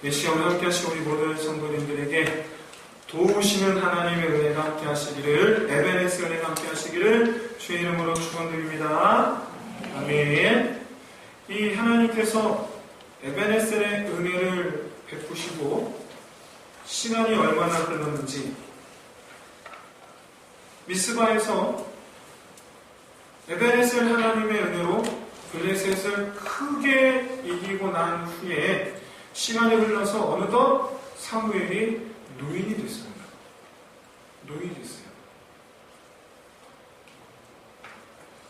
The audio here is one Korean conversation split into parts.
메시아 오늘 함께 하시고 우리 모든 성도님들에게 도우시는 하나님의 은혜가 함께 하시기를, 에베네스 은혜가 함께 하시기를 주의 이름으로 축원드립니다. 아멘. 이 하나님께서 에베네셀의 은혜를 베푸시고 시간이 얼마나 흘렀는지, 미스바에서 에베네셀 하나님의 은혜로 블레셋을 크게 이기고 난 후에 시간이 흘러서 어느덧 사무엘이 노인이 됐습니다. 노인이 됐어요.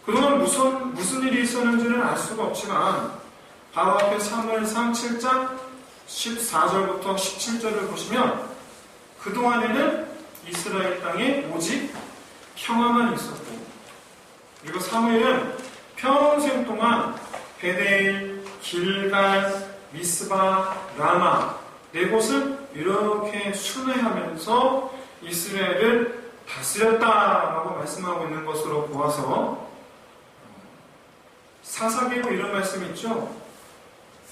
그동안 무슨 일이 있었는지는 알 수가 없지만 바로 앞에 사무엘상 7장 14절부터 17절을 보시면 그동안에는 이스라엘 땅에 오직 평화만 있었고, 그리고 사무엘은 평생 동안 베델, 길갈, 미스바, 라마 네 곳을 이렇게 순회하면서 이스라엘을 다스렸다라고 말씀하고 있는 것으로 보아서, 사사기에도 이런 말씀이 있죠.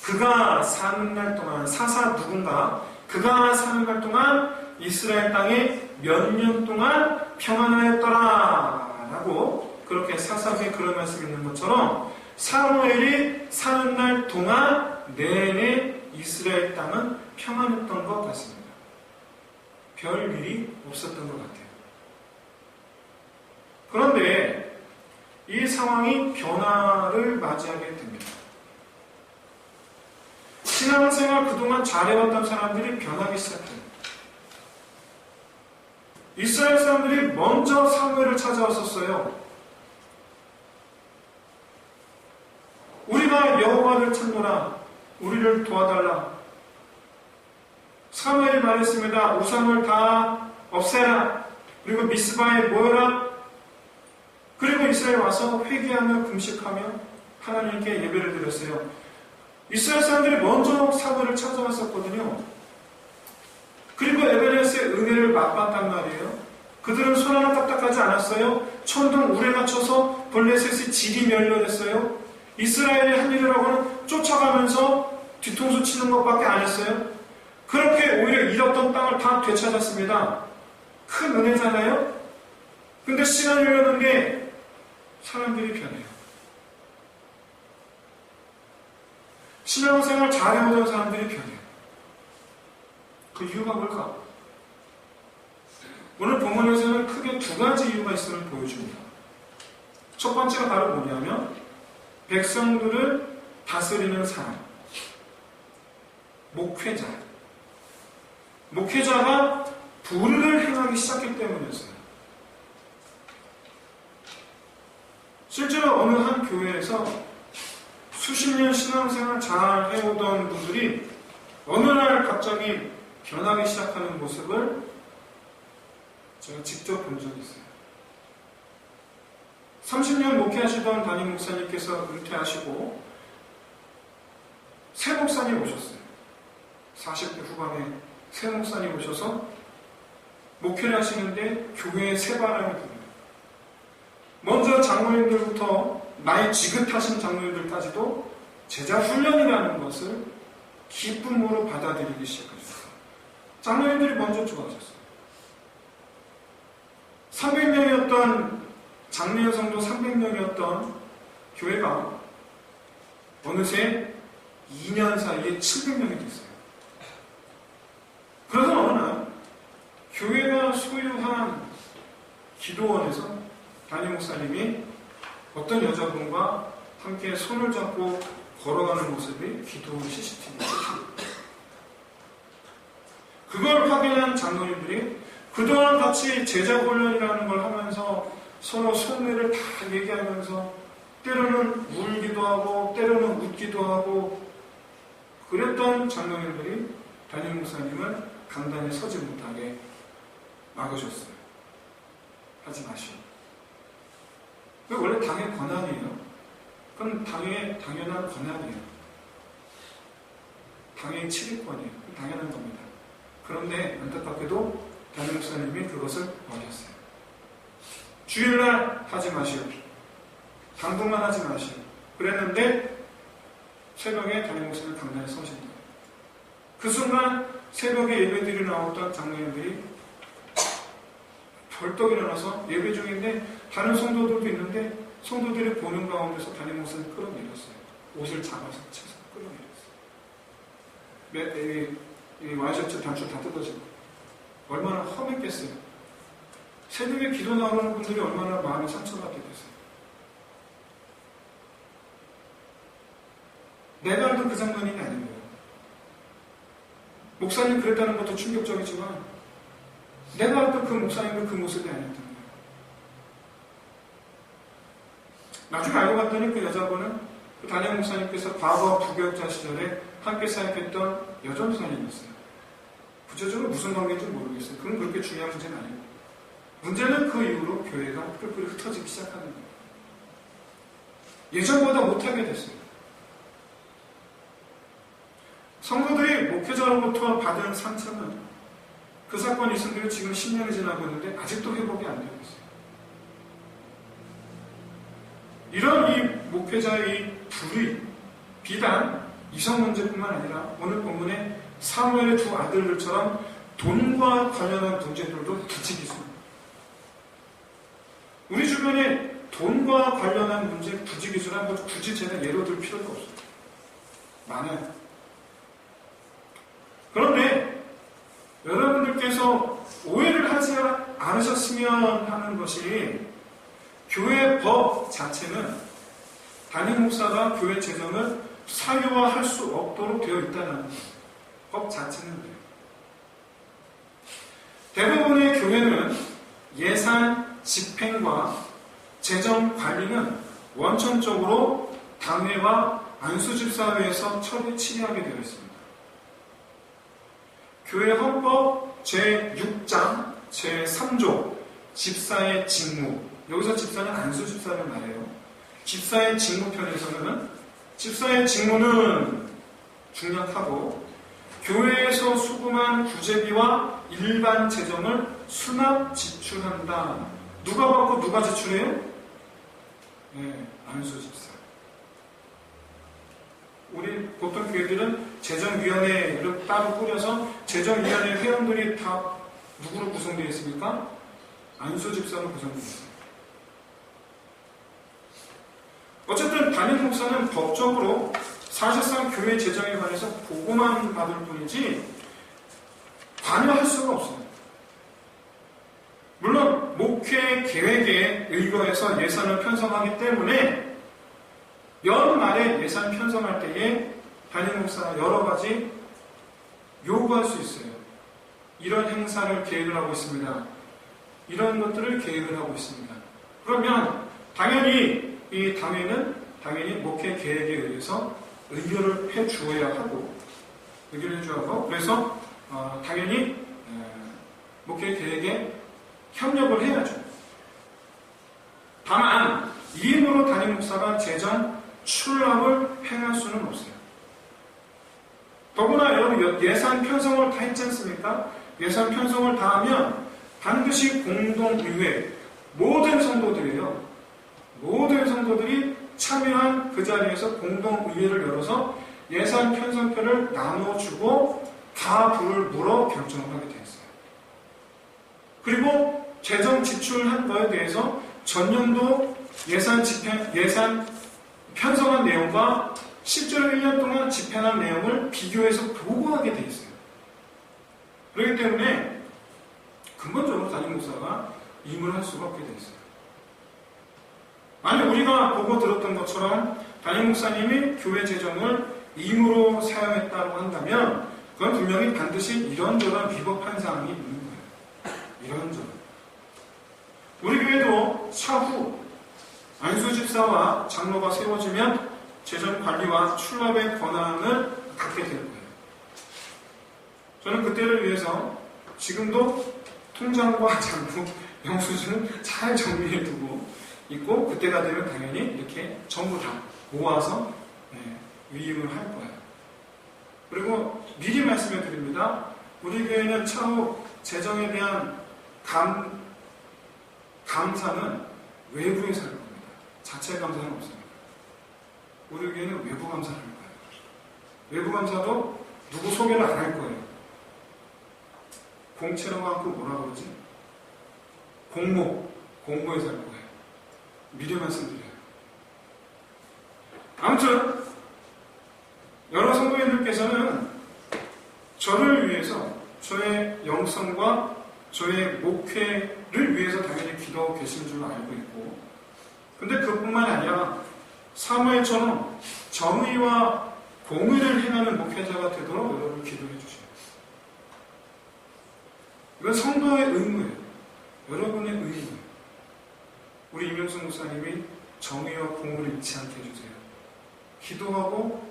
그가 사는 날 동안, 사사 누군가, 그가 사는 날 동안 이스라엘 땅에 몇 년 동안 평안하였더라 라고, 그렇게 사사기에 그런 말씀이 있는 것처럼 사무엘이 사는 날 동안 내내 이스라엘 땅은 평안했던 것 같습니다. 별 일이 없었던 것 같아요. 그런데 이 상황이 변화를 맞이하게 됩니다. 신앙생활 그동안 잘해왔던 사람들이 변하기 시작해요. 이스라엘 사람들이 먼저 사무엘을 찾아왔었어요. 우리가 여호와를 찾노라, 우리를 도와달라. 사무엘이 말했습니다. 우상을 다 없애라. 그리고 미스바에 모여라. 그리고 이스라엘 와서 회개하며 금식하며 하나님께 예배를 드렸어요. 이스라엘 사람들이 먼저 사무엘을 찾아왔었거든요. 그리고 에베네스의 은혜를 맛봤단 말이에요. 그들은 손 하나 까딱하지 않았어요. 천둥 우레 맞춰서 블레셋의 질이 멸렬했어요. 이스라엘의 한 일이라고는 쫓아가면서 뒤통수 치는 것밖에 안 했어요. 그렇게 오히려 잃었던 땅을 다 되찾았습니다. 큰 은혜잖아요. 근데 시간이 흐르는 게 사람들이 변해요. 신앙생활 잘해오던 사람들이 변해요. 그 이유가 뭘까? 오늘 본문에서는 크게 두 가지 이유가 있음을 보여줍니다. 첫 번째가 바로 뭐냐면 백성들을 다스리는 사람, 목회자가 불의를 행하기 시작했기 때문이었어요. 실제로 어느 한 교회에서 수십 년 신앙생활 잘 해오던 분들이 어느 날 갑자기 변하기 시작하는 모습을 제가 직접 본 적이 있어요. 30년 목회하시던 담임 목사님께서 은퇴하시고 새 목사님 오셨어요. 40대 후반에 새 목사님 오셔서 목회를 하시는데 교회에 새 바람이 불어요. 먼저 장로님들부터 나이 지긋하신 장로님들까지도 제자 훈련이라는 것을 기쁨으로 받아들이기 시작하셨어요. 장로님들이 먼저 좋아하셨어요. 300명이었던 장례 성도 300명이었던 교회가 어느새 2년 사이에 700명이 됐어요. 그러던 어느 날 교회가 소유한 기도원에서 담임 목사님이 어떤 여자분과 함께 손을 잡고 걸어가는 모습이 기도원 CCTV에 찍혀요. 그걸 확인한 장로님들이 그동안 같이 제자 훈련이라는 걸 하면서 서로 속내를 다 얘기하면서 때로는 울기도 하고 때로는 웃기도 하고 그랬던 장로님들이 담임 목사님을 강단에 서지 못하게 막으셨어요. 하지 마시오. 원래 당의 권한이에요. 그건 당의 당연한 권한이에요. 당의 치리권이에요. 당연한 겁니다. 그런데 안타깝게도 담임 목사님이 그것을 어겼어요. 주일날 하지 마시오. 당분간 하지 마시오. 그랬는데 새벽에 담임 목사님 강단에 서신 거예요. 그 순간 새벽에 예배드리 나왔던 장로님들이 벌떡 일어나서 예배 중인데 다른 성도들도 있는데 성도들이 보는 가운데서 담임 목사님 끌어내렸어요. 옷을 잡아서 채서 끌어내렸어요. 이 와이셔츠 단추 다 뜯어지고 얼마나 험했겠어요. 새벽에 기도 나오는 분들이 얼마나 마음이 상처받겠어요. 내가 알던 그 장면이 아닌 거예요. 목사님 그랬다는 것도 충격적이지만 내가 알던 그 목사님도 그 모습이 아니었던 거예요. 나중에 알고 봤더니 그 여자분은 그 담임 목사님께서 과거 부교육자 시절에 함께 사역했던 여자 목사님이었어요. 구체적으로 무슨 관계인지 모르겠어요. 그건 그렇게 중요한 문제는 아니고 문제는 그 이후로 교회가 뿔뿔이 흩어지기 시작하는 거예요. 예전보다 못하게 됐어요. 성도들이 목회자로부터 받은 상처는 그 사건이 있은 뒤로 지금 10년이 지나고 있는데 아직도 회복이 안 되고 있어요. 이런 이 목회자의 이 불의, 비단 이성 문제뿐만 아니라 오늘 본문에 사무엘의 두 아들들처럼 돈과 관련한 문제들도 부지기수입니다. 우리 주변에 돈과 관련한 문제, 부지기수란 것 굳이 제가 예로 들 필요가 없어요. 많아요. 그런데 여러분들께서 오해를 하지 않으셨으면 하는 것이 교회 법 자체는 담임 목사가 교회 재정을 사유화할 수 없도록 되어 있다는 법 자체는 그래요. 대부분의 교회는 예산 집행과 재정 관리는 원천적으로 당회와 안수집사회에서 처리하게 되어 있습니다. 교회 헌법 제6장 제3조 집사의 직무, 여기서 집사는 안수집사를 말해요. 집사의 직무편에서는 집사의 직무는 중략하고 교회에서 수금한 구제비와 일반 재정을 수납 지출한다. 누가 받고 누가 지출해요? 네, 안수집사. 우리 보통 교회들은 재정위원회를 따로 꾸려서 재정위원회 회원들이 다 누구로 구성되어 있습니까? 안수집사로 구성되어 있습니다. 어쨌든 담임 목사는 법적으로 사실상 교회 재정에 관해서 보고만 받을 뿐이지 관여할 수가 없어요. 물론 목회 계획에 의거해서 예산을 편성하기 때문에 연말에 예산 편성할 때에 담임 목사가 여러 가지 요구할 수 있어요. 이런 행사를 계획을 하고 있습니다. 이런 것들을 계획을 하고 있습니다. 그러면 당연히 이 당회는 당연히 목회 계획에 의해서 의결을 해 주어야 하고 그래서 당연히 목회 계획에 협력을 해야죠. 다만 이 힘으로 담임 목사가 재정 출납을 행할 수는 없어요. 더구나 여러분 예산 편성을 다 했지 않습니까? 예산 편성을 다 하면 반드시 공동의회 모든 성도들이에요. 모든 성도들이 참여한 그 자리에서 공동의회를 열어서 예산 편성표를 나눠주고 다 불을 물어 결정을 하게 되었어요. 그리고 재정 지출한 거에 대해서 전년도 예산 편성한 내용과 실제로 1년 동안 집행한 내용을 비교해서 보고하게 되어 있어요. 그렇기 때문에 근본적으로 담임 목사가 임을 할 수가 없게 되어 있어요. 만약 우리가 보고 들었던 것처럼 담임 목사님이 교회 재정을 임으로 사용했다고 한다면 그건 분명히 반드시 이런저런 위법한 사항이 있는 거예요. 이런저런. 우리 교회도 차후 안수집사와 장로가 세워지면 재정관리와 출납의 권한을 갖게 될 거예요. 저는 그때를 위해서 지금도 통장과 장부 영수증을 잘 정리해두고 있고 그때가 되면 당연히 이렇게 전부 다 모아서 위임을 할 거예요. 그리고 미리 말씀해 드립니다. 우리 교회는 차후 재정에 대한 감사는 외부에서 할 겁니다. 자체 감사는 없습니다. 우리 교회는 외부 감사를 할 거예요. 외부 감사도 누구 소개를 안 할 거예요. 공채라고 하고 뭐라 그러지? 공모에서 할 거예요. 미리 말씀드려요. 아무튼 여러 성도님들께서는 저를 위해서 저의 영성과 저의 목회를 위해서 당연히 기도하고 계시는 줄로 알고 있고, 근데 그뿐만이 아니라 사무엘처럼 정의와 공의를 행하는 목회자가 되도록 여러분 기도해 주세요. 이건 성도의 의무예요. 여러분의 의무예요. 우리 이명수 목사님이 정의와 공의를 잃지 않게 해주세요. 기도하고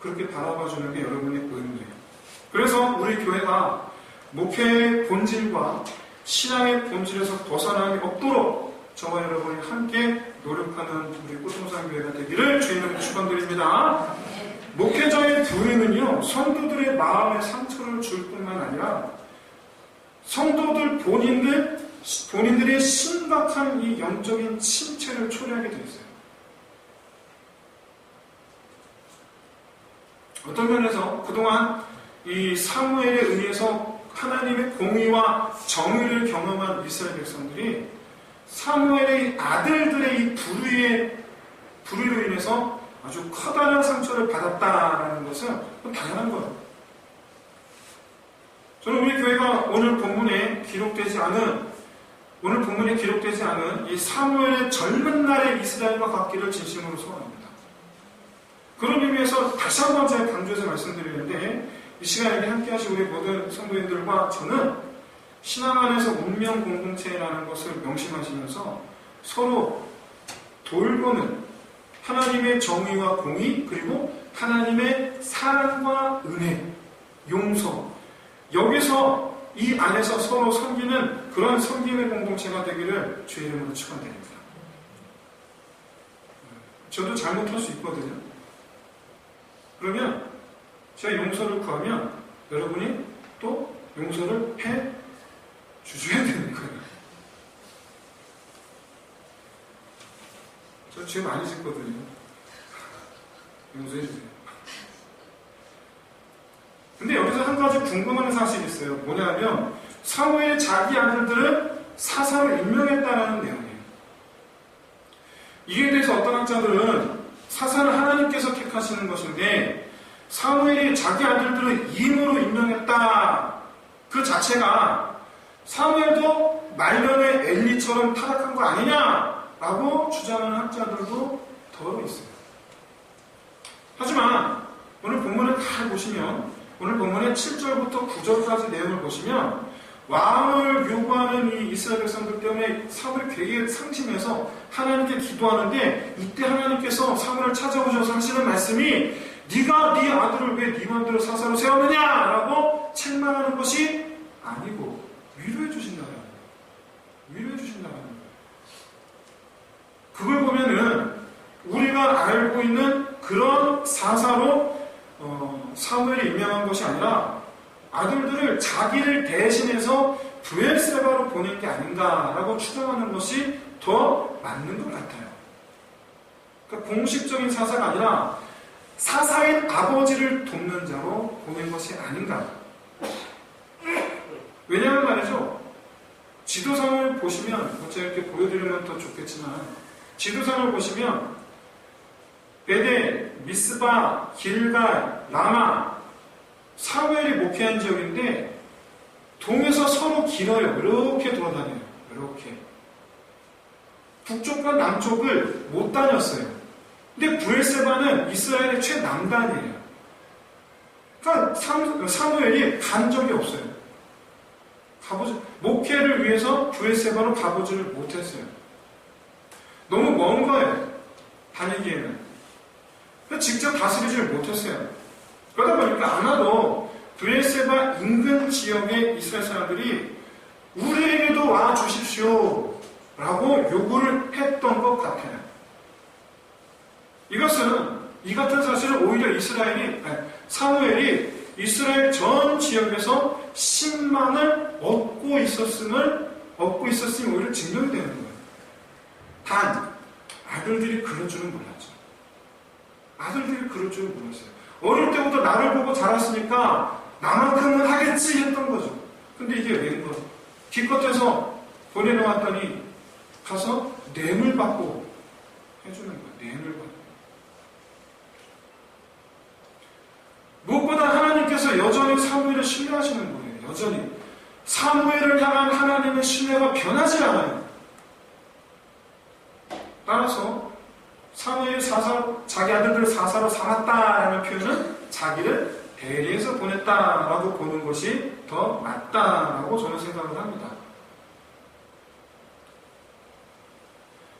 그렇게 바라봐주는 게 여러분의 의무예요. 그래서 우리 교회가 목회의 본질과 신앙의 본질에서 벗어남이 없도록 저와 여러분이 함께 노력하는 우리 꽃동산교회가 되기를 주님으로 축원드립니다. 목회자의 부름은요, 성도들의 마음에 상처를 줄 뿐만 아니라 성도들 본인들의 심각한 이 영적인 침체를 초래하게 되어 있어요. 어떤 면에서 그동안 이 사무엘에 의해서 하나님의 공의와 정의를 경험한 이스라엘 백성들이 사무엘의 아들들의 이 불의로 인해서 아주 커다란 상처를 받았다는 것은 당연한 거예요. 저는 우리 교회가 오늘 본문에 기록되지 않은 이 사무엘의 젊은 날의 이스라엘과 같기를 진심으로 소원합니다. 그런 의미에서 다시 한번 제가 강조해서 말씀드리는데, 이 시간에 함께 하신 우리 모든 성도님들과 저는 신앙 안에서 운명 공동체라는 것을 명심하시면서 서로 돌보는 하나님의 정의와 공의, 그리고 하나님의 사랑과 은혜, 용서, 여기서 이 안에서 서로 섬기는 그런 섬김의 공동체가 되기를 주의 이름으로 축원드립니다. 저도 잘못할 수 있거든요. 그러면 제가 용서를 구하면 여러분이 또 용서를 해 주셔야 되는 거예요. 저 죄 많이 짓거든요. 용서해 주세요. 근데 여기서 한 가지 궁금한 사실이 있어요. 뭐냐면 사무엘의 자기 아들들은 사사로 임명했다는 내용이에요. 이에 대해서 어떤 학자들은 사사는 하나님께서 택하시는 것인데 사무엘이 자기 아들들을 임으로 임명했다, 그 자체가 사무엘도 말년에 엘리처럼 타락한 거 아니냐라고 주장하는 학자들도 더러 있어요. 하지만 오늘 본문을 잘 보시면, 오늘 본문의 7절부터 9절까지 내용을 보시면 왕을 요구하는 이 이스라엘 백성들 때문에 사무엘이 되게 상심해서 하나님께 기도하는데, 이때 하나님께서 사무엘을 찾아오셔서 하시는 말씀이 네가 네 아들을 왜 네 맘대로 사사로 세웠느냐라고 책망하는 것이 아니고 위로해 주신다는 거예요. 위로해 주신다는 거예요. 그걸 보면은 우리가 알고 있는 그런 사사로 사무엘이 임명한 것이 아니라 아들들을 자기를 대신해서 브엘세바로 보낸 게 아닌가라고 추정하는 것이 더 맞는 것 같아요. 그러니까 공식적인 사사가 아니라 사사인 아버지를 돕는 자로 보낸 것이 아닌가. 왜냐하면 말이죠, 지도상을 보시면, 제가 이렇게 보여드리면 더 좋겠지만, 지도상을 보시면 베델, 미스바, 길갈, 라마, 사무엘이 목회한 지역인데 동에서 서로 길어요. 이렇게 돌아다녀요. 이렇게. 북쪽과 남쪽을 못 다녔어요. 근데 브엘세바는 이스라엘의 최남단이에요. 그러니까 사무엘이 간 적이 없어요. 목회를 위해서 브엘세바로 가보지를 못했어요. 너무 먼 거예요. 다니기에는. 직접 다스리지를 못했어요. 그러다 보니까 아마도 브엘세바 인근 지역의 이스라엘 사람들이 우리에게도 와 주십시오 라고 요구를 했던 것 같아요. 이 같은 사실은 오히려 사무엘이 이스라엘 전 지역에서 신망을 얻고 있었음이 오히려 증명이 되는 거예요. 단, 아들들이 그럴 줄은 몰랐죠. 아들들이 그럴 줄은 몰랐어요. 어릴 때부터 나를 보고 자랐으니까 나만큼은 하겠지 했던 거죠. 근데 이게 웬 거야? 기껏해서 보내놓았더니 가서 뇌물 받고 해주는 거야. 뇌물 받고. 무엇보다 하나님께서 여전히 사무엘을 신뢰하시는 거예요. 여전히. 사무엘을 향한 하나님의 신뢰가 변하지 않아요. 따라서 사무엘이 자기 아들들을 사사로 삼았다라는 표현은 자기를 대리해서 보냈다라고 보는 것이 더 맞다라고 저는 생각을 합니다.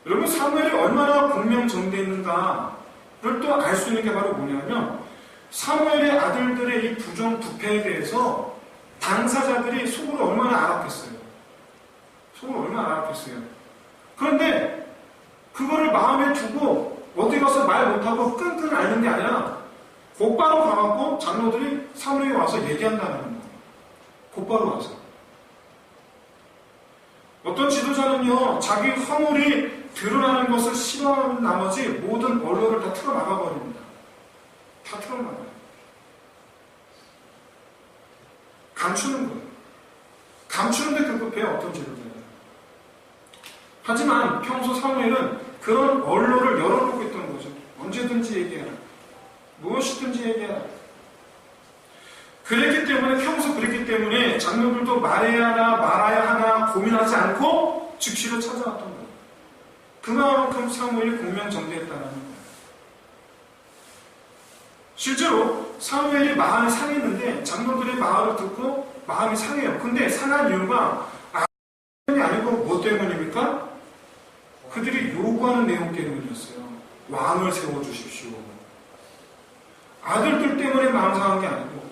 여러분, 사무엘이 얼마나 공명정대했는가를 또 알 수 있는 게 바로 뭐냐면, 사무엘의 아들들의 이 부정부패에 대해서 당사자들이 속으로 얼마나 알았겠어요. 속으로 얼마나 알았겠어요. 그런데 그거를 마음에 두고 어디 가서 말 못하고 끙끙 앓는 게 아니라 곧바로 가갖고 장로들이 사무엘에 와서 얘기한다는 거예요. 곧바로 와서. 어떤 지도자는요, 자기 허물이 드러나는 것을 싫어하는 나머지 모든 언론을 다 틀어막아버립니다. 다 틀어막아요. 감추는 거예요. 감추는데 급급해요, 어떤 지도자는. 하지만 평소 사무엘은 그런 언론을 열어놓고 있던 거죠. 언제든지 얘기해라. 무엇이든지 얘기해라. 평소 그랬기 때문에 장로들도 말해야 하나 말아야 하나 고민하지 않고 즉시로 찾아왔던 거예요. 그만큼 사무엘이 공명정대했다는 거예요. 실제로 사무엘이 마음이 상했는데 장로들의 말을 듣고 마음이 상해요. 근데 상한 이유가 아니고 뭐 때문입니까? 그들이 요구하는 내용 때문이었어요. 왕을 세워주십시오. 아들들 때문에 마음 상한 게 아니고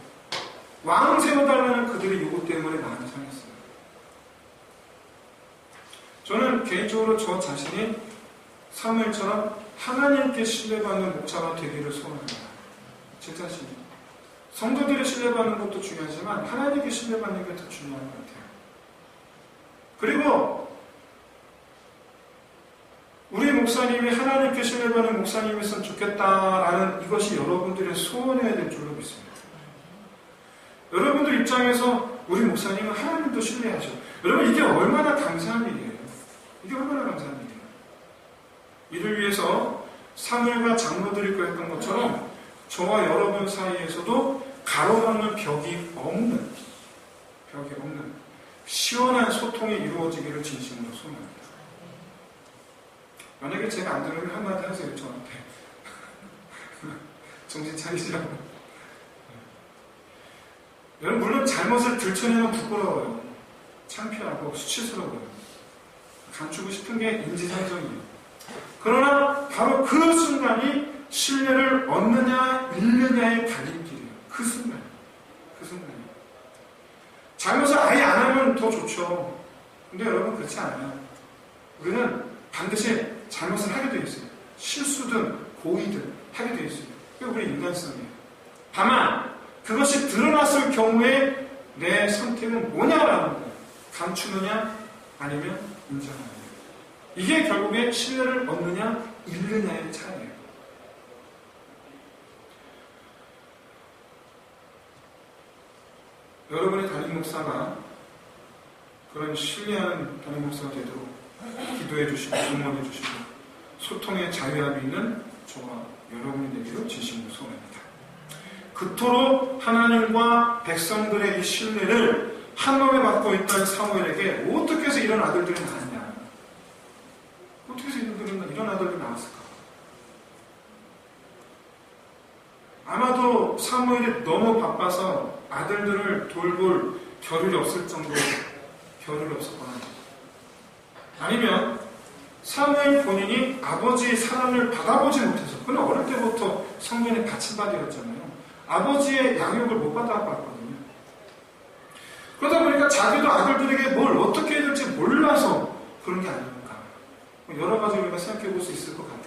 왕을 세워달라는 그들의 요구 때문에 마음이 상했어요. 저는 개인적으로 저 자신이 사무엘처럼 하나님께 신뢰받는 목자가 되기를 소원합니다. 제 자신이. 성도들의 신뢰받는 것도 중요하지만 하나님께 신뢰받는 게 더 중요한 것 같아요. 그리고 우리 목사님이 하나님께 신뢰받는 목사님이었으면 좋겠다라는 이것이 여러분들의 소원해야 될 줄로 믿습니다. 여러분들 입장에서 우리 목사님은 하나님도 신뢰하죠. 여러분, 이게 얼마나 감사한 일이에요. 이게 얼마나 감사한 일이에요. 이를 위해서 사무엘과 장로들이 그랬던 것처럼 저와 여러분 사이에서도 가로막는 벽이 없는 시원한 소통이 이루어지기를 진심으로 소원합니다. 만약에 제가 안 들으면 한마디 하세요, 저한테. 정신 차리시라고. 여러분, 물론 잘못을 들춰내면 부끄러워요. 창피하고 수치스러워요. 감추고 싶은 게 인지상정이에요. 그러나 바로 그 순간이 신뢰를 얻느냐 잃느냐의 갈림길이에요. 그 순간이에요. 잘못을 아예 안 하면 더 좋죠. 근데 여러분, 그렇지 않아요. 우리는 반드시 잘못을 하게 되어 있어요. 실수든 고의든 하게 되어 있어요. 그게 우리 인간성이에요. 다만 그것이 드러났을 경우에 내 선택은 뭐냐라는 거예요. 감추느냐 아니면 인정하느냐. 이게 결국에 신뢰를 얻느냐 잃느냐의 차이예요. 여러분의 담임 목사가 그런 신뢰하는 담임 목사가 되도록 기도해 주시고 응원해 주시고 소통의 자유함이 있는 저와 여러분이 되기를 진심으로 소원합니다. 그토록 하나님과 백성들의 이 신뢰를 한몸에 받고 있던 사무엘에게 어떻게 해서 이런 아들들이 나왔냐? 어떻게 해서 이런 아들들이 나왔을까? 아마도 사무엘이 너무 바빠서 아들들을 돌볼 겨를이 없을 정도로 겨를이 없었거나, 아니면 사무엘 본인이 아버지의 사랑을 받아보지 못해서, 그는 어릴 때부터 성전에 받침받이었잖아요. 아버지의 양육을 못 받아봤거든요. 그러다 보니까 자기도 아들들에게 뭘 어떻게 해야 될지 몰라서 그런 게 아닙니까? 여러 가지 우리가 생각해 볼 수 있을 것 같아요.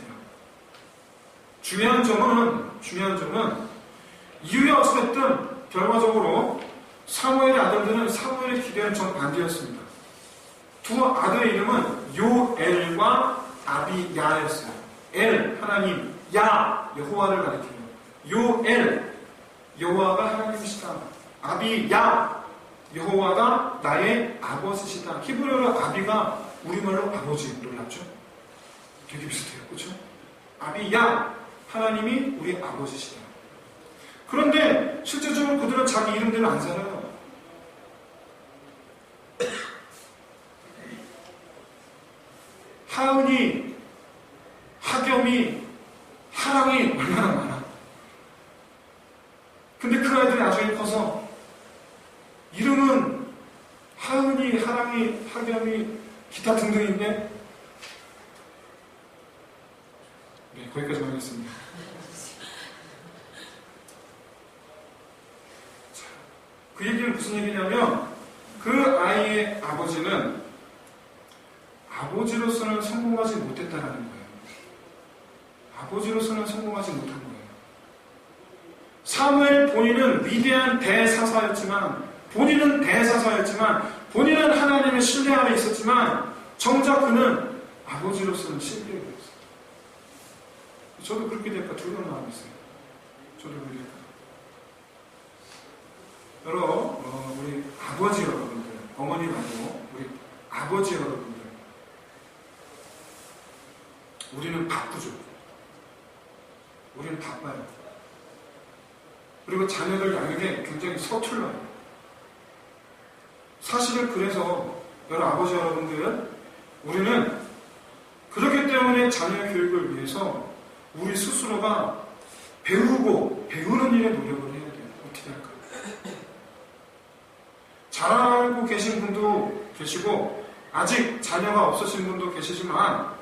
중요한 점은 이유에 어찌됐든 결과적으로 사무엘의 아들들은 사무엘의 기대는 정반대였습니다. 두 아들의 이름은 요엘과 아비야였어요. 엘, 하나님, 야, 여호와를 가리켜요. 요엘, 여호와가 하나님이시다. 아비 야 여호와가 나의 아버지시다. 히브리어로 아비가 우리말로 아버지. 놀랍죠? 되게 비슷해요. 그렇죠? 아비 야 하나님이 우리 아버지시다. 그런데 실제적으로 그들은 자기 이름대로 안 살아요. 하은이, 하겸이, 하랑이 얼마나 많아. 근데 그 아이들이 나중에 커서 이름은 하은이, 하랑이, 하겸이, 기타 등등인데 네, 거기까지만 하겠습니다. 자, 그 얘기는 무슨 얘기냐면 그 아이의 아버지는 아버지로서는 성공하지 못했다라는 거예요. 아버지로서는 성공하지 못한 거예요. 사무엘 본인은 위대한 대사사였지만 본인은 하나님의 신뢰 아래 있었지만 정작 그는 아버지로서는 실패를 했어요. 저도 그렇게 될까 두려운 마음이 있어요. 저도 그렇게 될까. 여러분, 우리 아버지 여러분들, 어머니 말고 우리 아버지 여러분들, 우리는 바쁘죠. 우리는 바빠요. 그리고 자녀들 양육에 굉장히 서툴러요. 사실은 그래서 여러분 아버지 여러분들, 우리는 그렇기 때문에 자녀 교육을 위해서 우리 스스로가 배우는 일에 노력을 해야 돼요. 어떻게 할까요? 잘 알고 계신 분도 계시고 아직 자녀가 없으신 분도 계시지만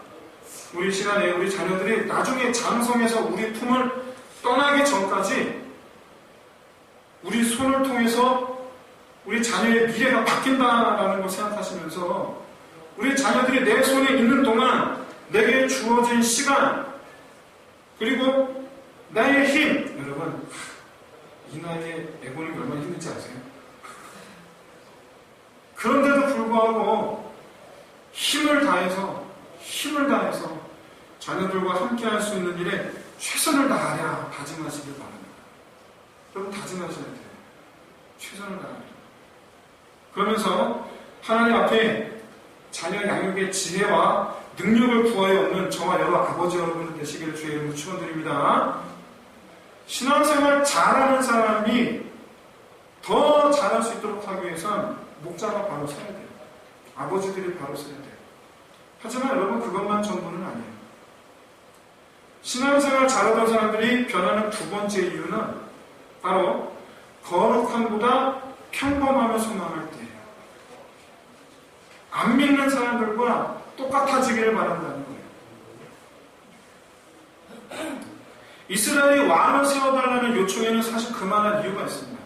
우리 시간에 우리 자녀들이 나중에 장성해서 우리 품을 떠나기 전까지 우리 손을 통해서 우리 자녀의 미래가 바뀐다라는 걸 생각하시면서 우리 자녀들이 내 손에 있는 동안 내게 주어진 시간 그리고 나의 힘, 여러분 이 나이에 애 보는 게 얼마나 힘든지 아세요? 그런데도 불구하고 힘을 다해서 자녀들과 함께 할 수 있는 일에 최선을 다하랴 다짐하시길 바랍니다. 여러분 다짐하셔야 돼요. 최선을 다하랴. 그러면서 하나님 앞에 자녀 양육의 지혜와 능력을 구하여 얻는 저와 여러 아버지 여러분들 되시기를 주의 이름으로 축원드립니다. 신앙생활 잘하는 사람이 더 잘할 수 있도록 하기 위해선 목자가 바로 서야 돼요. 아버지들이 바로 서야 돼요. 하지만 여러분 그것만 전부는 아니에요. 신앙생활 잘하던 사람들이 변하는 두 번째 이유는 바로 거룩함보다 평범함을 소망할 때예요. 안 믿는 사람들과 똑같아지기를 바란다는 거예요. 이스라엘이 왕을 세워달라는 요청에는 사실 그만한 이유가 있습니다.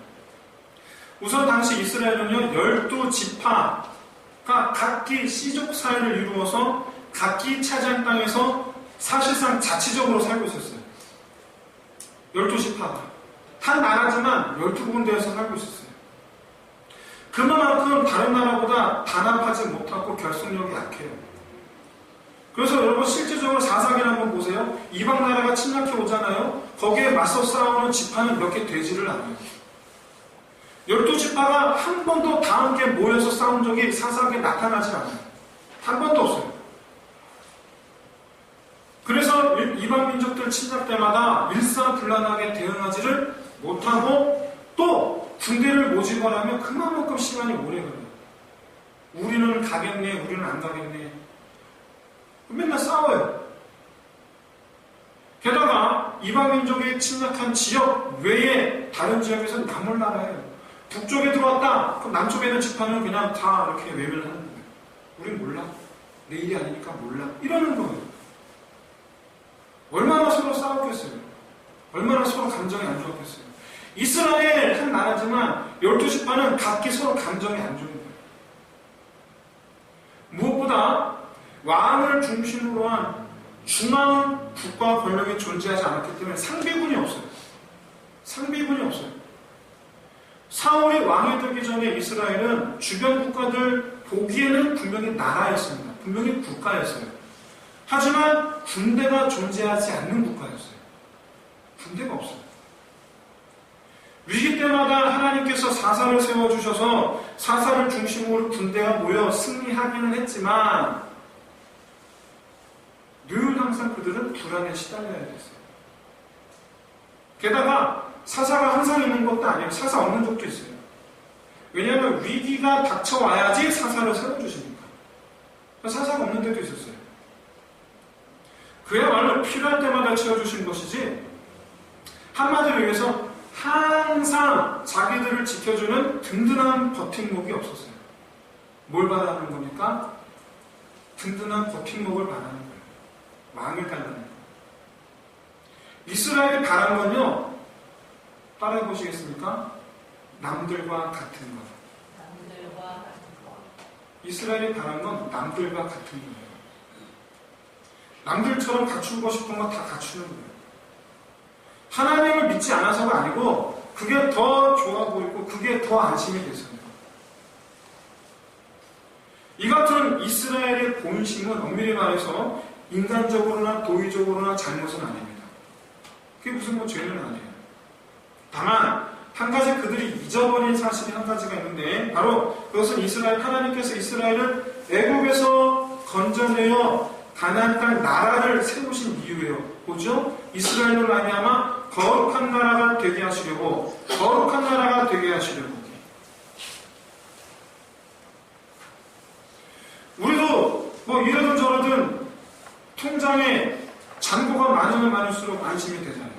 우선 당시 이스라엘은요 12지파가 각기 씨족 사회를 이루어서 각기 차지한 땅에서 사실상 자치적으로 살고 있었어요. 12지파가 한 나라지만 12군데에서 살고 있었어요. 그만큼 다른 나라보다 단합하지 못하고 결속력이 약해요. 그래서 여러분 실제적으로 사사기를 한번 보세요. 이방 나라가 침략해 오잖아요. 거기에 맞서 싸우는 지파는 몇 개 되지를 않아요. 12지파가 한 번도 다 함께 모여서 싸운 적이 사사기에 나타나지 않아요. 한 번도 없어요. 그래서 이방 민족들 침략 때마다 일사불란하게 대응하지를 못하고 또 군대를 모집하려면 그만큼 시간이 오래 걸려요. 우리는 가겠네, 우리는 안 가겠네. 맨날 싸워요. 게다가 이방 민족이 침략한 지역 외에 다른 지역에서는 나몰라라예요. 북쪽에 들어왔다. 그럼 남쪽에 있는 지파는 그냥 다 이렇게 외면을 하는 거예요. 우린 몰라. 내 일이 아니니까 몰라. 이러는 거예요. 얼마나 서로 싸웠겠어요. 얼마나 서로 감정이 안 좋았겠어요. 이스라엘 한 나라지만 12지파는 각기 서로 감정이 안 좋은 거예요. 무엇보다 왕을 중심으로 한 중앙 국가 권력이 존재하지 않았기 때문에 상비군이 없어요. 상비군이 없어요. 사울이 왕이 되기 전에 이스라엘은 주변 국가들 보기에는 분명히 나라였습니다. 분명히 국가였어요. 하지만 군대가 존재하지 않는 국가였어요. 군대가 없어요. 때마다 하나님께서 사사를 세워주셔서 사사를 중심으로 군대가 모여 승리하기는 했지만 늘 항상 그들은 불안에 시달려야 됐어요. 게다가 사사가 항상 있는 것도 아니에요. 사사 없는 적도 있어요. 왜냐하면 위기가 닥쳐와야지 사사를 세워주시니까. 사사가 없는 데도 있었어요. 그야말로 필요할 때마다 채워주신 것이지, 한마디로 얘기해서 항상 자기들을 지켜주는 든든한 버팀목이 없었어요. 뭘 바라는 겁니까? 든든한 버팀목을 바라는 거예요. 왕을 달라는 거예요. 이스라엘이 바란 건요, 따라해 보시겠습니까? 남들과 같은 것. 남들과 같은 것. 이스라엘이 바란 건 남들과 같은 거예요. 남들처럼 갖추고 싶은 거 다 갖추는 거예요. 하나님을 믿지 않아서가 아니고 그게 더 좋아 보이고 그게 더 안심이 됐습니다. 이 같은 이스라엘의 본심은 엄밀히 말해서 인간적으로나 도의적으로나 잘못은 아닙니다. 그게 무슨 죄는 아니에요. 다만 한 가지 그들이 잊어버린 사실이 한 가지가 있는데, 바로 그것은 하나님께서 이스라엘을 애국에서 건져내어 가나안 땅 나라를 세우신 이유예요. 뭐죠? 이스라엘로 말미암아 거룩한 나라가 되게 하시려고, 거룩한 나라가 되게 하시려고. 우리도 뭐 이러든 저러든 통장에 잔고가 많으면 많을수록 안심이 되잖아요.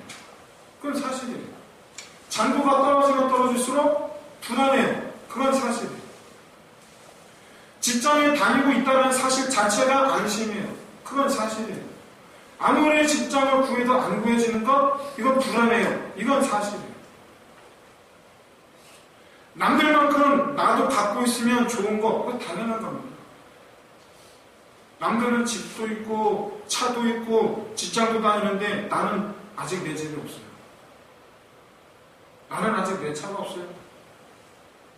그건 사실이에요. 잔고가 떨어지면 떨어질수록 불안해요. 그건 사실이에요. 직장에 다니고 있다는 사실 자체가 안심이에요. 그건 사실이에요. 아무리 직장을 구해도 안 구해지는 것, 이건 불안해요. 이건 사실이에요. 남들만큼 나도 갖고 있으면 좋은 거, 그건 당연한 겁니다. 남들은 집도 있고 차도 있고 직장도 다니는데 나는 아직 내 집이 없어요. 나는 아직 내 차가 없어요.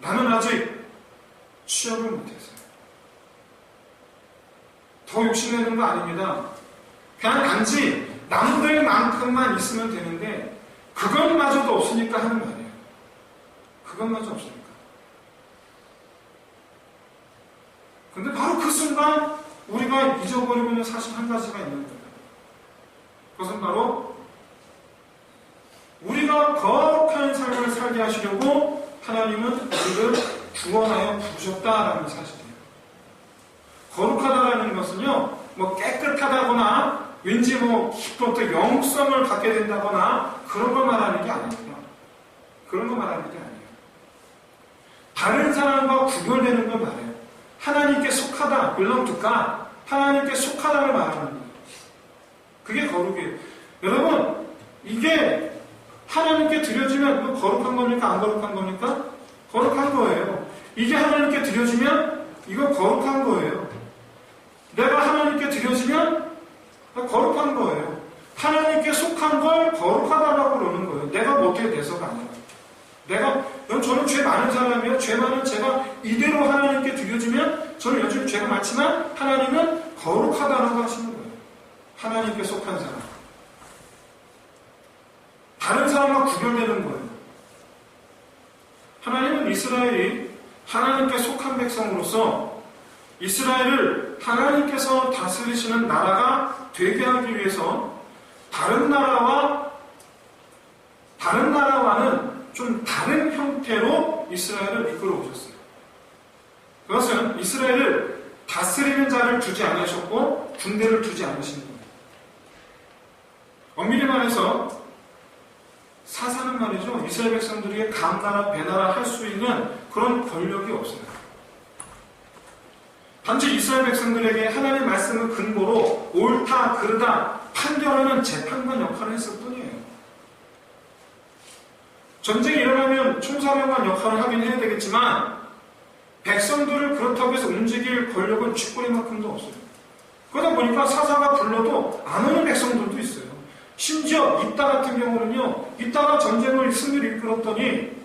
나는 아직 취업을 못했어요. 더 욕심내는 거 아닙니다. 그냥 단지 남들만큼만 있으면 되는데 그것마저도 없으니까 하는 말이에요. 그것마저 없으니까. 근데 바로 그 순간 우리가 잊어버리고 있는 사실 한 가지가 있는 거예요. 그것은 바로 우리가 거룩한 삶을 살게 하시려고 하나님은 우리를 구원하여 부르셨다라는 사실이에요. 거룩하다라는 것은요, 뭐 깨끗하다거나 왠지 뭐 또 영성을 갖게 된다거나 그런 걸 말하는 게 아닙니다. 그런 거 말하는 게 아니에요. 다른 사람과 구별되는 걸 말해요. 하나님께 속하다, belong to God, 하나님께 속하다를 말하는 거예요. 그게 거룩이에요. 여러분, 이게 하나님께 드려지면 이거 거룩한 겁니까? 안 거룩한 겁니까? 거룩한 거예요. 이게 하나님께 드려지면 이거 거룩한 거예요. 내가 하나님께 드려지면 거룩한 거예요. 하나님께 속한 걸 거룩하다라고 그러는 거예요. 내가 뭐 어떻게 돼서가 아니라. 저는 죄 많은 사람이에요. 죄 많은 제가 이대로 하나님께 드려지면 저는 요즘 죄가 많지만 하나님은 거룩하다라고 하시는 거예요. 하나님께 속한 사람. 다른 사람과 구별되는 거예요. 하나님은 이스라엘이 하나님께 속한 백성으로서 이스라엘을 하나님께서 다스리시는 나라가 되게 하기 위해서 다른 나라와는 좀 다른 형태로 이스라엘을 이끌어 오셨어요. 그것은 이스라엘을 다스리는 자를 두지 않으셨고 군대를 두지 않으신 거예요. 엄밀히 말해서 사사는 말이죠, 이스라엘 백성들에게 감나라 배나라 할 수 있는 그런 권력이 없어요. 단지 이스라엘 백성들에게 하나님의 말씀을 근거로 옳다 그르다 판결하는 재판관 역할을 했을 뿐이에요. 전쟁이 일어나면 총사령관 역할을 하긴 해야 되겠지만 백성들을 그렇다고 해서 움직일 권력은 쥐꼬리만큼도 없어요. 그러다 보니까 사사가 불러도 안 오는 백성들도 있어요. 심지어 이따 같은 경우는요, 이따가 전쟁을 승리를 이끌었더니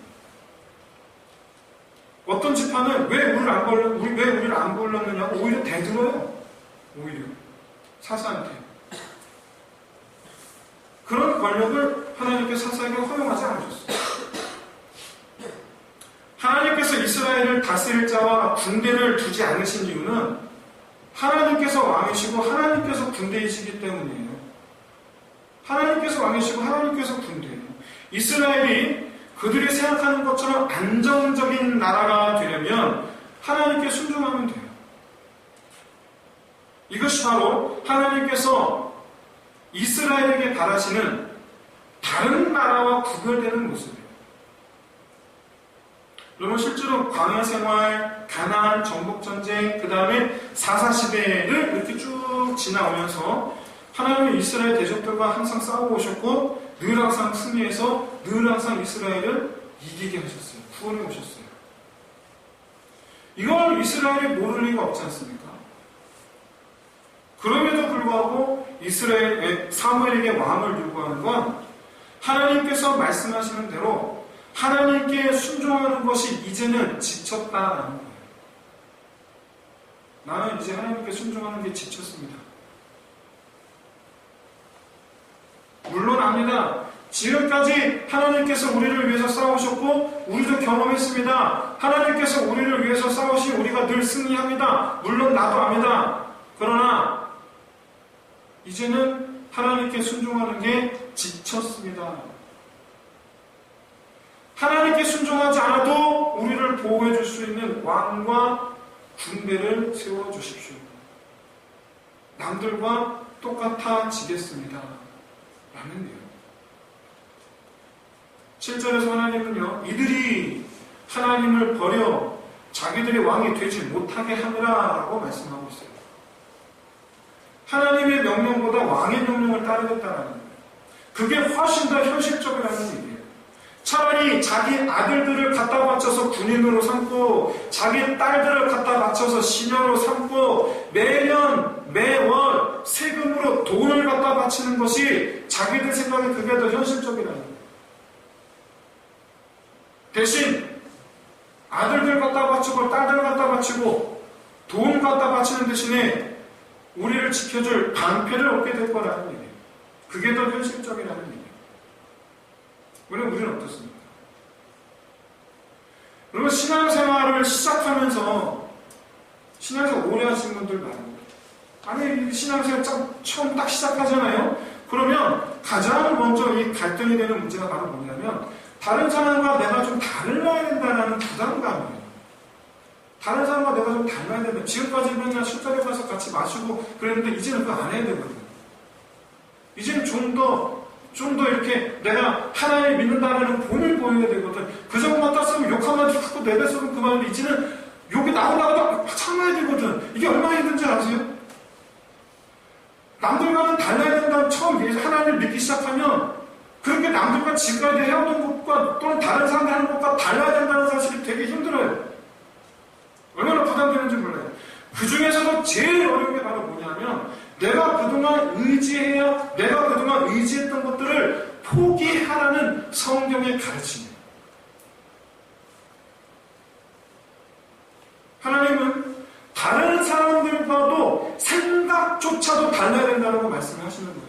어떤 지파는 왜 우리를 안 불렀느냐고 오히려 대들어요. 오히려 사사한테. 그런 권력을 하나님께서 사사에게 허용하지 않으셨어요. 이스라엘을 다스릴 자와 군대를 두지 않으신 이유는 하나님께서 왕이시고 하나님께서 군대이시기 때문이에요. 하나님께서 왕이시고 하나님께서 군대예요. 이스라엘이 그들이 생각하는 것처럼 안정적인 나라가 되려면 하나님께 순종하면 돼요. 이것이 바로 하나님께서 이스라엘에게 바라시는 다른 나라와 구별되는 모습이에요. 여러분 실제로 광야 생활, 가나안 정복전쟁, 그 다음에 사사시대를 이렇게 쭉 지나오면서 하나님은 이스라엘 대적들과 항상 싸우고 오셨고 늘 항상 승리해서 늘 항상 이스라엘을 이기게 하셨어요. 구원해 오셨어요. 이걸 이스라엘이 모를 리가 없지 않습니까? 그럼에도 불구하고 사무엘에게 왕을 요구하는 건 하나님께서 말씀하시는 대로 하나님께 순종하는 것이 이제는 지쳤다라는 거예요. 나는 이제 하나님께 순종하는 게 지쳤습니다. 물론 압니다. 지금까지 하나님께서 우리를 위해서 싸우셨고 우리도 경험했습니다. 하나님께서 우리를 위해서 싸우신 우리가 늘 승리합니다. 물론 나도 압니다. 그러나 이제는 하나님께 순종하는 게 지쳤습니다. 하나님께 순종하지 않아도 우리를 보호해 줄 수 있는 왕과 군대를 세워주십시오. 남들과 똑같아지겠습니다. 라면요. 7절에서 하나님은요, 이들이 하나님을 버려 자기들이 왕이 되지 못하게 하느라 라고 말씀하고 있어요. 하나님의 명령보다 왕의 명령을 따르겠다라는 거예요. 그게 훨씬 더 현실적이라는 얘기예요. 차라리 자기 아들들을 갖다 바쳐서 군인으로 삼고 자기 딸들을 갖다 바쳐서 시녀로 삼고 매년 매월 세금으로 돈을 갖다 바치는 것이 자기들 생각에 그게 더 현실적이라는 거예요. 대신 아들들 갖다 바치고 딸들 갖다 바치고 돈 갖다 바치는 대신에 우리를 지켜줄 방패를 얻게 될 거라는 얘기예요. 그게 더 현실적이라는 얘기예요. 왜냐면 우리는 어떻습니까? 그리고 신앙생활을 시작하면서 신앙생활 오래 하신 분들 말고 아니 신앙생활 처음 딱 시작하잖아요. 그러면 가장 먼저 이 갈등이 되는 문제가 바로 뭐냐면 다른 사람과 내가 좀 달라야 된다는 부담감이에요. 다른 사람과 내가 좀 닮아야 된다. 지금까지 맨날 술자리 가서 같이 마시고 그랬는데 이제는 그거 안 해야 되거든. 이제는 좀 더 이렇게 내가 하나님을 믿는다는 본을 보여야 되거든. 그 정도만 땄으면 욕 한마디 듣고 내뱉으면 그만인데 이제는 욕이 나오다가도 참아야 되거든. 이게 얼마나 힘든지 아세요? 남들과는 달라야 된다는 처음 하나님을 믿기 시작하면 그렇게 남들과 지금까지 해오던 것과 또는 다른 사람들 하는 것과 달라야 된다는 사실이 되게 힘들어요. 얼마나 부담되는지 몰라요. 그 중에서도 제일 어려운 게 바로 뭐냐면 내가 그동안 의지했던 것들을 포기하라는 성경의 가르침이에요. 하나님은 다른 사람들과도 생각조차도 달라야 된다는 거 말씀을 하시는 거예요.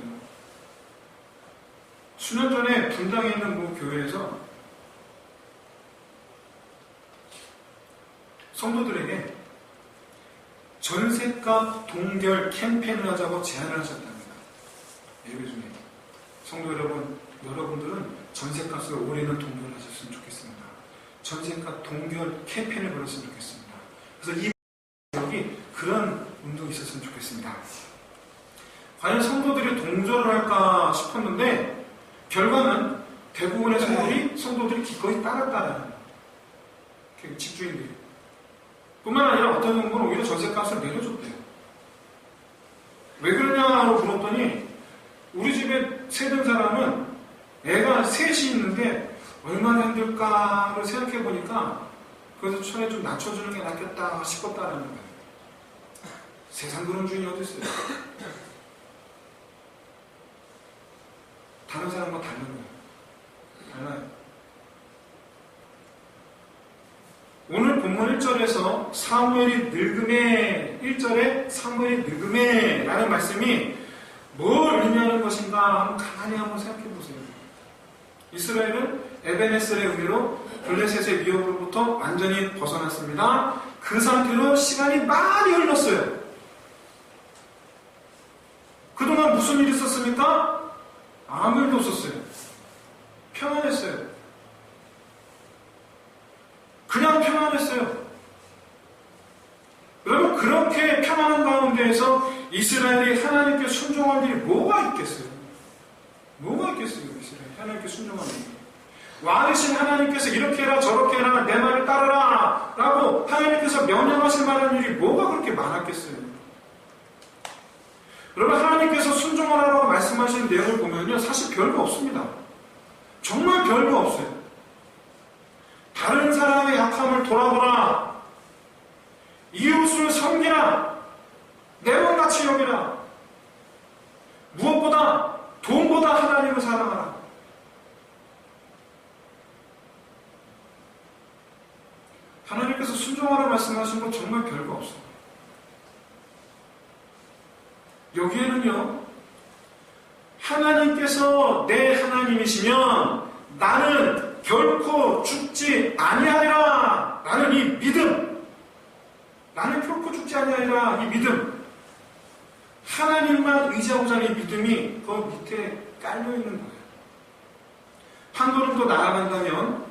수년 전에 분당에 있는 모 교회에서 성도들에게 전셋값 동결 캠페인을 하자고 제안을 하셨답니다. 예배 중에. 성도 여러분들은 전셋값을 올해는 동결하셨으면 좋겠습니다. 전셋값 동결 캠페인을 벌였으면 좋겠습니다. 그래서 이 여기 그런 운동이 있었으면 좋겠습니다. 과연 성도들이 동조를 할까 싶었는데 결과는 대부분의 성도들이 기꺼이 따랐다는 집주인들이. 뿐만 아니라 어떤 경우는 오히려 전셋값을 내려줬대요. 왜 그러냐고 물었더니 우리 집에 세든 사람은 애가 셋이 있는데 얼마나 힘들까를 생각해 보니까 그래서 차라리 좀 낮춰주는 게 낫겠다 싶었다라는 거예요. 세상 그런 주인이 어디 있어요? 다른 사람과 다른 거예요. 달라요. 오늘 본문 1절에서 사무엘이 늙음에 1절에 사무엘이 늙음에 라는 말씀이 뭘 의미하는 것인가 한번 가만히 한번 생각해 보세요. 이스라엘은 에벤에셀의 의로 블레셋의 위협으로부터 완전히 벗어났습니다. 그 상태로 시간이 많이 흘렀어요. 그동안 무슨 일이 있었습니까? 아무 일도 없었어요. 평안했어요. 그냥 평안했어요. 여러분, 그렇게 평안한 가운데에서 이스라엘이 하나님께 순종할 일이 뭐가 있겠어요? 뭐가 있겠어요? 이스라엘이 하나님께 순종할 일이. 왕 되신 하나님께서 이렇게 해라 저렇게 해라 내 말을 따르라 라고 하나님께서 명령하실 만한 일이 뭐가 그렇게 많았겠어요? 여러분, 하나님께서 순종하라고 말씀하시는 내용을 보면요, 사실 별거 없습니다. 정말 별거 없어요. 다른 사람의 약함을 돌아보라. 이웃을 섬기라. 내 몸같이 여기라. 무엇보다 돈보다 하나님을 사랑하라. 하나님께서 순종하라 말씀하신 건 정말 별거 없어요. 여기에는요, 하나님께서 내 하나님이시면 나는 결코 죽지 아니하리라 라는 이 믿음, 나는 결코 죽지 아니하리라 이 믿음, 하나님만 의지하고자 하는 이 믿음이 그 밑에 깔려있는 거예요. 한 걸음 더 나아간다면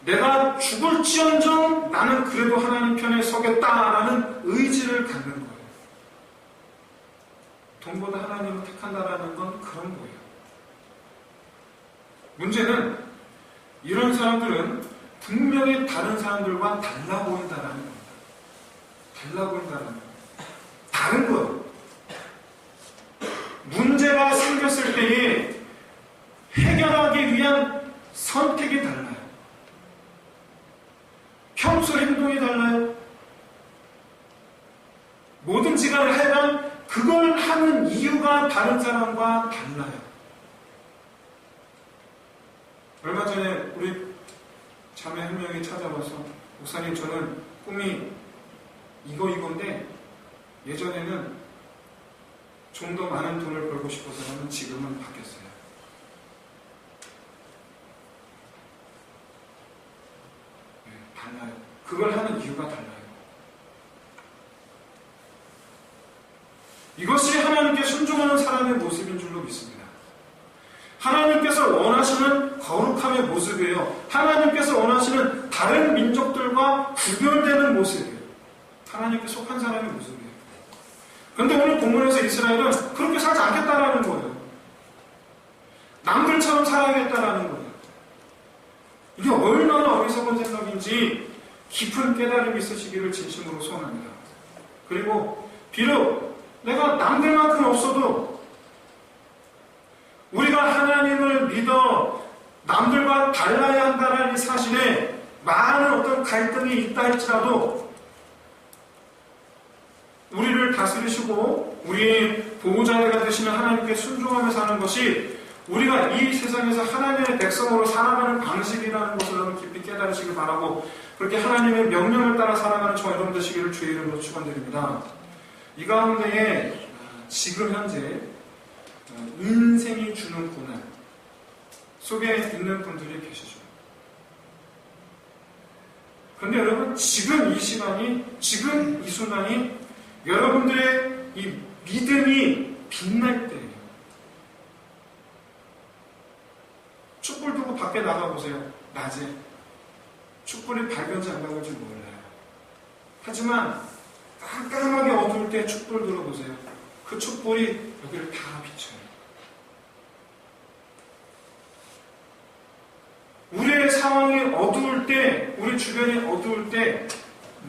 내가 죽을지언정 나는 그래도 하나님 편에 서겠다라는 의지를 갖는 거예요. 돈보다 하나님을 택한다라는 건 그런 거예요. 문제는 이런 사람들은 분명히 다른 사람들과 달라 보인다라는 겁니다. 달라 보인다라는 거예요. 다른 거예요. 문제가 생겼을 때에 해결하기 위한 선택이 달라요. 평소 행동이 달라요. 뭐든지 간에 하여간 그걸 하는 이유가 다른 사람과 달라요. 얼마 전에 우리 자매 한 명이 찾아와서 목사님, 저는 꿈이 이건데 예전에는 좀 더 많은 돈을 벌고 싶어서는 지금은 바뀌었어요. 네, 달라요. 그걸 하는 이유가 달라요. 이것이 하나님께 순종하는 사람의 모습인 줄로 믿습니다. 하나님께서 원하시는 거룩함의 모습이에요. 하나님께서 원하시는 다른 민족들과 구별되는 모습이에요. 하나님께 속한 사람의 모습이에요. 그런데 오늘 본문에서 이스라엘은 그렇게 살지 않겠다라는 거예요. 남들처럼 살아야겠다라는 거예요. 이게 얼마나 어리석은 생각인지 깊은 깨달음이 있으시기를 진심으로 소원합니다. 그리고 비록 내가 남들만큼 없어도 우리가 하나님을 믿어 남들과 달라야 한다는 이 사실에 많은 어떤 갈등이 있다 할지라도 우리를 다스리시고 우리의 보호자가 되시는 하나님께 순종하며 사는 것이 우리가 이 세상에서 하나님의 백성으로 살아가는 방식이라는 것을 여러분 깊이 깨달으시길 바라고, 그렇게 하나님의 명령을 따라 살아가는 저와 여러분 되시기를 주의 이름으로 축원드립니다. 이 가운데에 지금 현재 인생이 주는 고난 속에 있는 분들이 계시죠. 그런데 여러분, 지금 이 시간이, 지금 이 순간이 여러분들의 이 믿음이 빛날 때예요. 촛불 두고 밖에 나가보세요. 낮에 촛불이 밝은지 안 밝은지 몰라요. 하지만 깜깜하게 어두울 때 촛불 들어보세요. 그 촛불이 여기를 다 비춰요. 우리의 상황이 어두울 때, 우리 주변이 어두울 때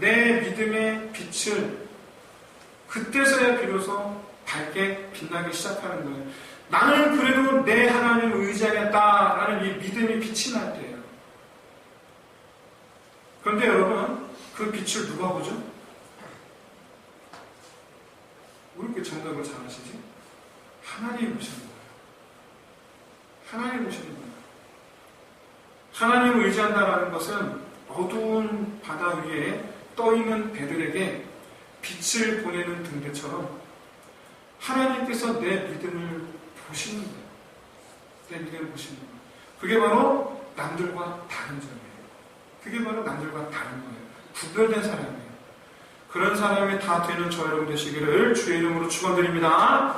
내 믿음의 빛을 그때서야 비로소 밝게 빛나기 시작하는 거예요. 나는 그래도 내 하나님을 의지하겠다라는 이 믿음이 빛이 날 때예요. 그런데 여러분, 그 빛을 누가 보죠? 왜 이렇게 정답을 잘 하시지? 하나님이 보시는 거예요. 하나님이 보시는 거예요. 하나님을 의지한다는 것은 어두운 바다 위에 떠있는 배들에게 빛을 보내는 등대처럼 하나님께서 내 믿음을 보시는 거예요. 내 믿음을 보시는 거예요. 그게 바로 남들과 다른 점이에요. 그게 바로 남들과 다른 거예요. 구별된 사람이에요. 그런 사람이 다 되는 저 여러분 되시기를 주의 이름으로 축원드립니다.